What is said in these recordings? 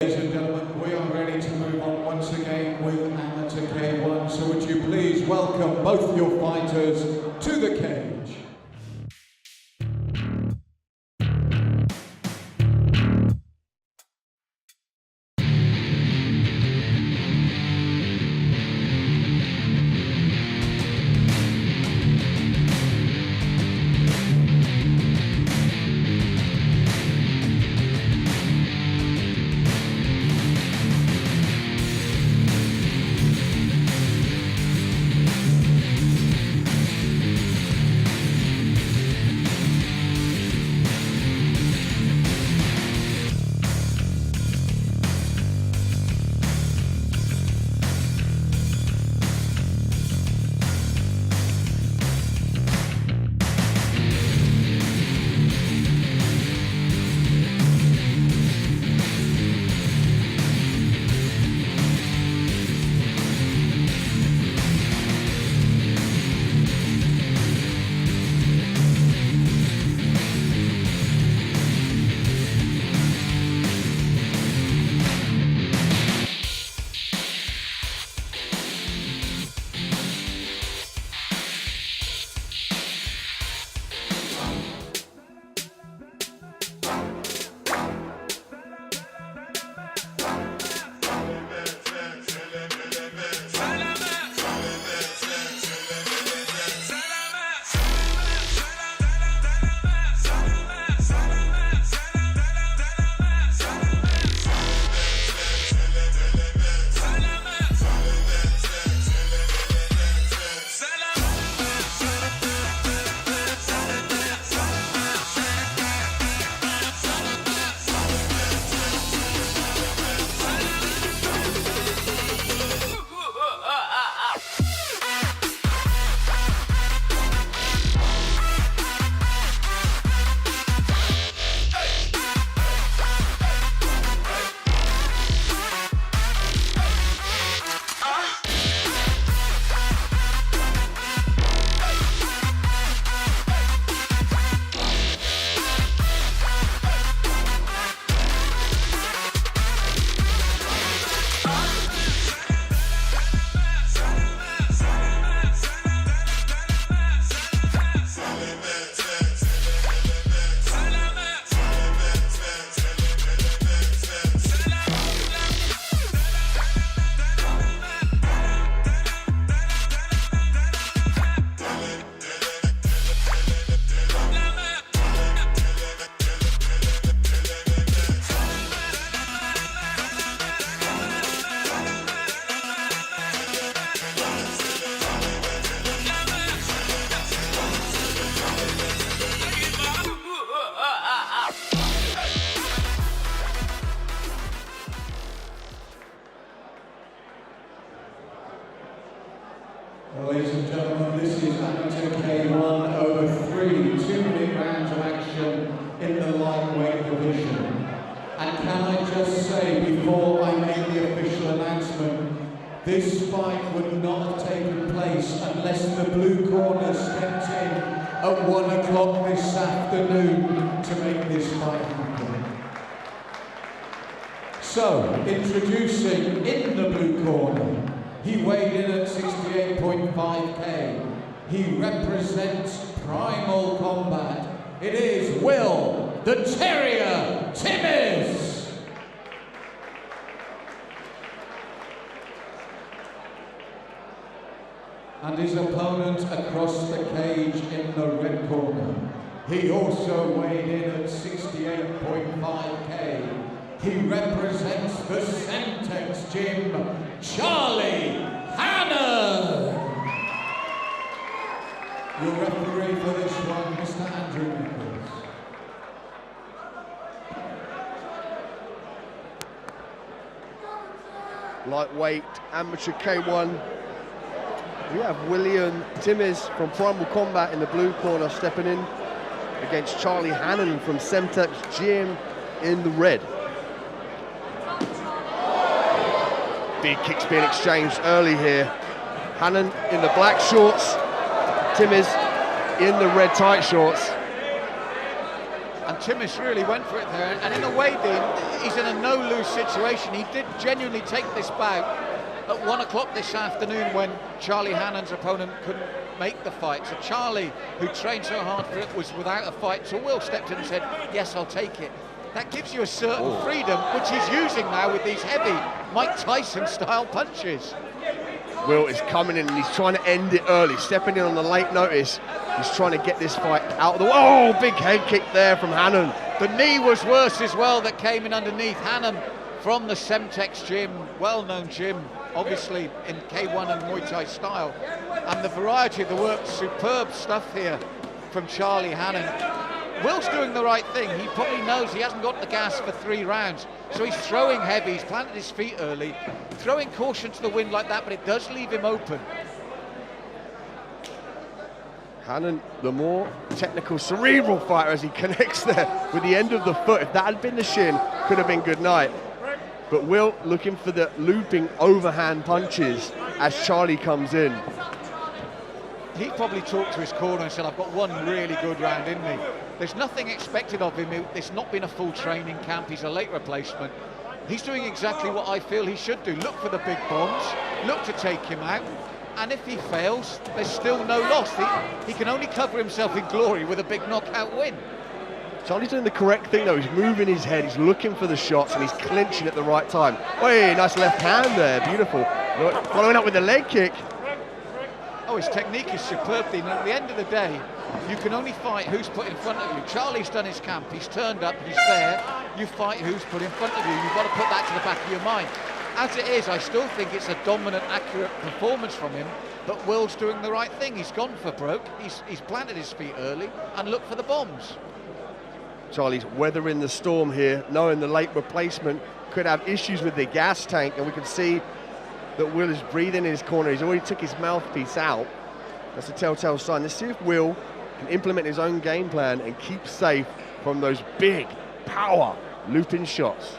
Ladies and gentlemen, we are ready to move on once again with Amateur K1. So would you please welcome both your fighters to the cage. Ladies and gentlemen, this is Amateur K1 over 3 2-minute rounds of action in the lightweight division. And can I just say, before I make the official announcement, this fight would not have taken place unless the blue corner stepped in at 1 o'clock this afternoon to make this fight happen. So, introducing in the blue corner, he weighed in at 68.5 kg. He represents Primal Combat. It is Will the Terrier Timmis. And his opponent across the cage in the red corner. He also weighed in at 68.5 kg. He represents the Semtex gym, Charlie Hannon. Your referee for this one, Mr. Andrew Nichols. Lightweight amateur K1. We have William Timmis from Primal Combat in the blue corner stepping in against Charlie Hannon from Semtex Gym in the red. Big kicks being exchanged early here. Hannon in the black shorts, Timmis in the red tight shorts. And and Timmis really went for it there. And in a way, Dean, he's in a no-lose situation. He did genuinely take this bout at 1 o'clock this afternoon when Charlie Hannon's opponent couldn't make the fight. So Charlie, who trained so hard for it, was without a fight. So Will stepped in and said, yes, I'll take it. That gives you a certain freedom, which he's using now with these heavy Mike Tyson-style punches. Will is coming in and he's trying to end it early, stepping in on the late notice. He's trying to get this fight out of the way. Oh, big head kick there from Hannon. The knee was worse as well that came in underneath. Hannon from the Semtex gym, well-known gym, obviously in K1 and Muay Thai style. And the variety of the work, superb stuff here from Charlie Hannon. Will's doing the right thing. He probably knows he hasn't got the gas for 3 rounds. So he's throwing heavy, he's planted his feet early, throwing caution to the wind like that, but it does leave him open. Hannon, the more technical, cerebral fighter as he connects there with the end of the foot. If that had been the shin, could have been good night. But Will looking for the looping overhand punches as Charlie comes in. He probably talked to his corner and said, I've got one really good round in me. There's nothing expected of him. It's not been a full training camp. He's a late replacement. He's doing exactly what I feel he should do. Look for the big bombs, look to take him out. And if he fails, there's still no loss. He can only cover himself in glory with a big knockout win. Charlie's doing the correct thing though. He's moving his head, he's looking for the shots, and he's clinching at the right time. Oh, nice left hand there, beautiful. Following up with the leg kick. Oh, his technique is superb, Dean. At the end of the day, you can only fight who's put in front of you. Charlie's done his camp, he's turned up, he's there. You fight who's put in front of you. You've got to put that to the back of your mind. As it is, I still think it's a dominant, accurate performance from him, but Will's doing the right thing. He's gone for broke, he's planted his feet early and looked for the bombs. Charlie's weathering the storm here, knowing the late replacement could have issues with the gas tank, and we can see that Will is breathing in his corner. He's already took his mouthpiece out. That's a telltale sign. Let's see if Will can implement his own game plan and keep safe from those big power looping shots.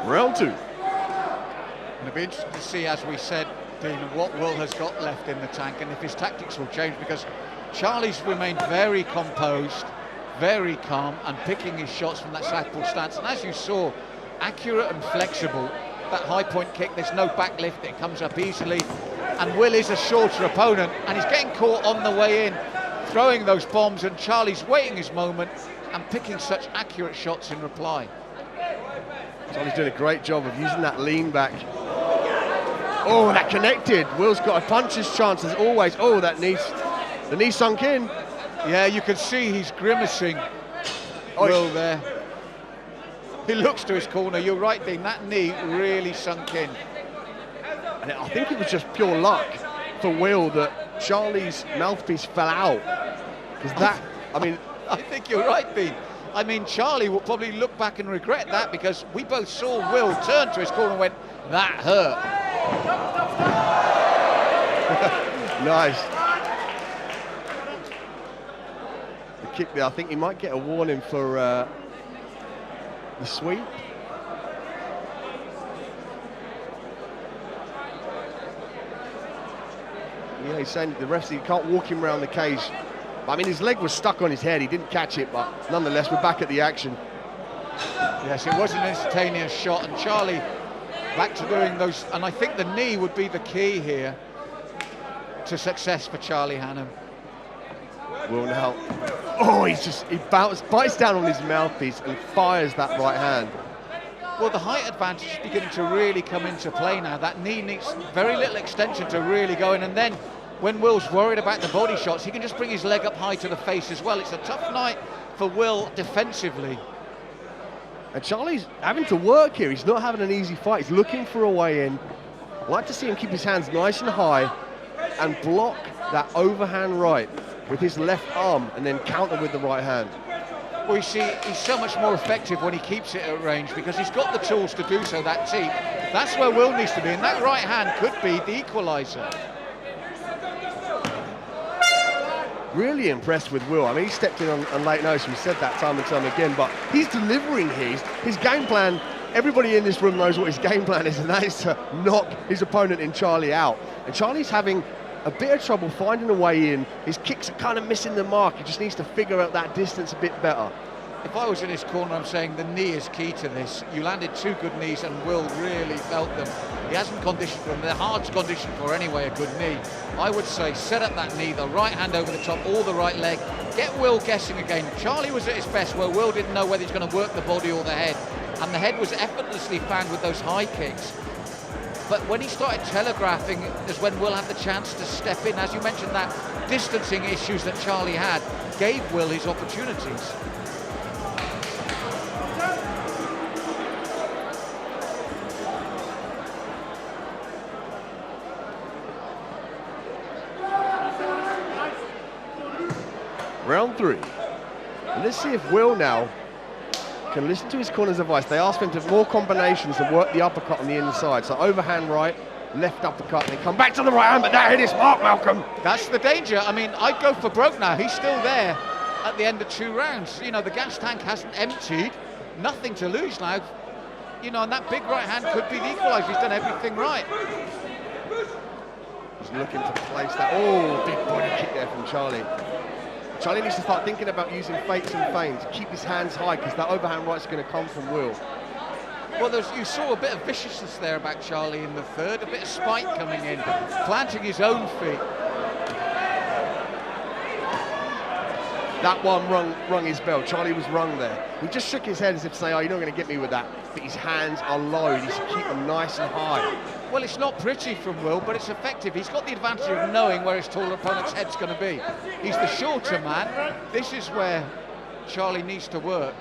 Round 2. It'll be interesting to see, as we said, Dean, what Will has got left in the tank and if his tactics will change, because Charlie's remained very composed, very calm, and picking his shots from that southpaw stance. And as you saw, accurate and flexible. That high point kick, there's no backlift, it comes up easily. And Will is a shorter opponent, and he's getting caught on the way in, throwing those bombs, and Charlie's waiting his moment and picking such accurate shots in reply. Charlie's doing a great job of using that lean back. Oh, that connected. Will's got a puncher's chance as always. Oh, the knee sunk in. Yeah, you can see he's grimacing, Will there. He looks to his corner. You're right, Dean, that knee really sunk in. And I think it was just pure luck for Will that Charlie's mouthpiece fell out. Because that, I mean... I think you're right, Dean. I mean, Charlie will probably look back and regret that, because we both saw Will turn to his corner and went, that hurt. Nice. The kick there, I think he might get a warning for the sweep. Yeah, he's saying the ref, you can't walk him around the cage. I mean, his leg was stuck on his head. He didn't catch it, but nonetheless, we're back at the action. Yes, it was an instantaneous shot, and Charlie back to doing those. And I think the knee would be the key here to success for Charlie Hannon. Will now. Oh, he bites down on his mouthpiece and fires that right hand. Well, the height advantage is beginning to really come into play now. That knee needs very little extension to really go in, and then when Will's worried about the body shots, he can just bring his leg up high to the face as well. It's a tough night for Will defensively. And Charlie's having to work here. He's not having an easy fight. He's looking for a way in. I'd like to see him keep his hands nice and high and block that overhand right with his left arm and then counter with the right hand. Well, you see, he's so much more effective when he keeps it at range because he's got the tools to do so, that teep. That's where Will needs to be, and that right hand could be the equaliser. Really impressed with Will. I mean, he stepped in on late notice, we said that time and time again, but he's delivering here. His game plan, everybody in this room knows what his game plan is, and that is to knock his opponent in Charlie out. And Charlie's having a bit of trouble finding a way in. His kicks are kind of missing the mark. He just needs to figure out that distance a bit better. If I was in his corner, I'm saying the knee is key to this. You landed 2 good knees and Will really felt them. He hasn't conditioned for them. They're hard to condition for anyway, a good knee. I would say set up that knee, the right hand over the top, or the right leg. Get Will guessing again. Charlie was at his best where Will didn't know whether he's going to work the body or the head. And the head was effortlessly found with those high kicks. But when he started telegraphing is when Will had the chance to step in. As you mentioned, that distancing issues that Charlie had gave Will his opportunities. Round 3. And let's see if Will now can listen to his corner's advice. They asked him to have more combinations and work the uppercut on the inside. So overhand right, left uppercut, and then come back to the right hand, but that hit his mark, Malcolm. That's the danger. I mean, I'd go for broke now. He's still there at the end of 2 rounds. You know, the gas tank hasn't emptied. Nothing to lose now. You know, and that big right hand could be the equaliser. He's done everything right. He's looking to place that. Oh, big body kick there from Charlie. Charlie needs to start thinking about using fakes and feints, keep his hands high, because that overhand right's going to come from Will. Well, you saw a bit of viciousness there about Charlie in the third, a bit of spite coming in, planting his own feet. That one rung his bell. Charlie was rung there. He just shook his head as if to say, oh, you're not going to get me with that. But his hands are low. He needs to keep them nice and high. Well, it's not pretty from Will, but it's effective. He's got the advantage of knowing where his taller opponent's head's going to be. He's the shorter man. This is where Charlie needs to work.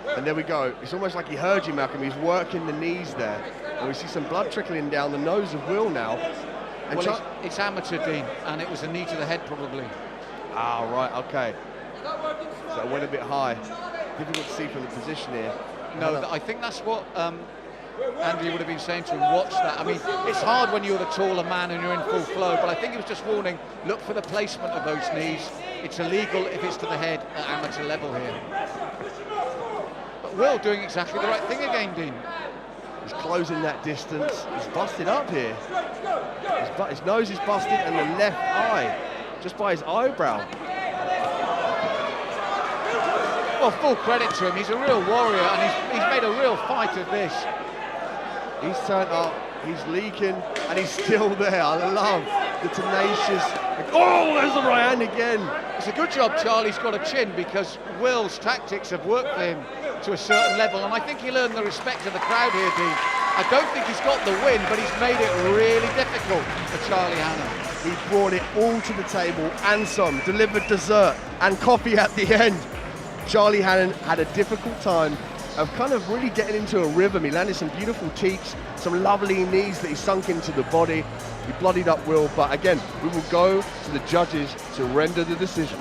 And there we go. It's almost like he heard you, Malcolm. He's working the knees there. And we see some blood trickling down the nose of Will now. And well, it's amateur, Dean, and it was a knee to the head, probably. Ah, right, okay. So it went a bit high. Difficult to see from the position here. No, I think that's what Andy would have been saying to him. Watch that. I mean, it's hard when you're the taller man and you're in full flow, but I think he was just warning, look for the placement of those knees. It's illegal if it's to the head at amateur level here. But Will doing exactly the right thing again, Dean. He's closing that distance. He's busted up here. His nose is busted and the left eye, just by his eyebrow. Well, full credit to him. He's a real warrior, and he's made a real fight of this. He's turned up, he's leaking, and he's still there. I love the tenacious... Oh, there's the right hand again. It's a good job Charlie's got a chin, because Will's tactics have worked for him to a certain level, and I think he'll earn the respect of the crowd here, Dean. I don't think he's got the win, but he's made it really difficult for Charlie Hannon. He brought it all to the table, and some. Delivered dessert and coffee at the end. Charlie Hannon had a difficult time of kind of really getting into a rhythm. He landed some beautiful teeps, some lovely knees that he sunk into the body. He bloodied up Will, but again, we will go to the judges to render the decision.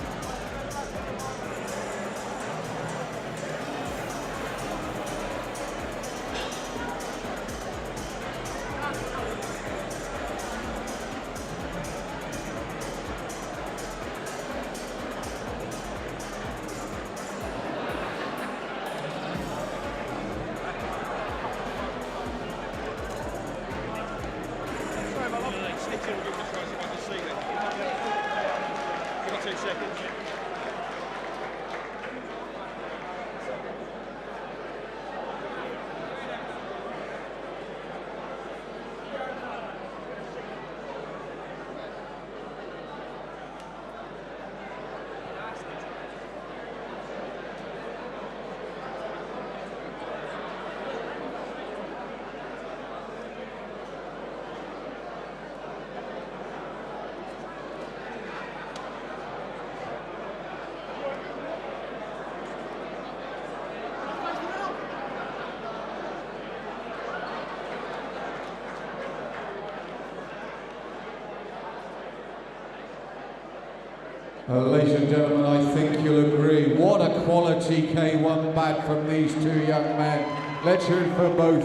Ladies and gentlemen, I think you'll agree. What a quality K1 bat from these two young men. Let's hear it for both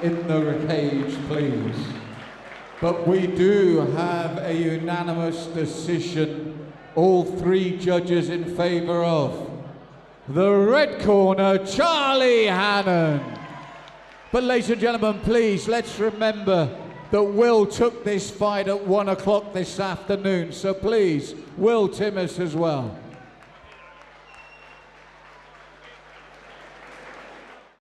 in the cage, please. But we do have a unanimous decision. All three judges in favour of the red corner, Charlie Hannon. But ladies and gentlemen, please, let's remember that Will took this fight at 1 o'clock this afternoon. So please, Will Timmis as well.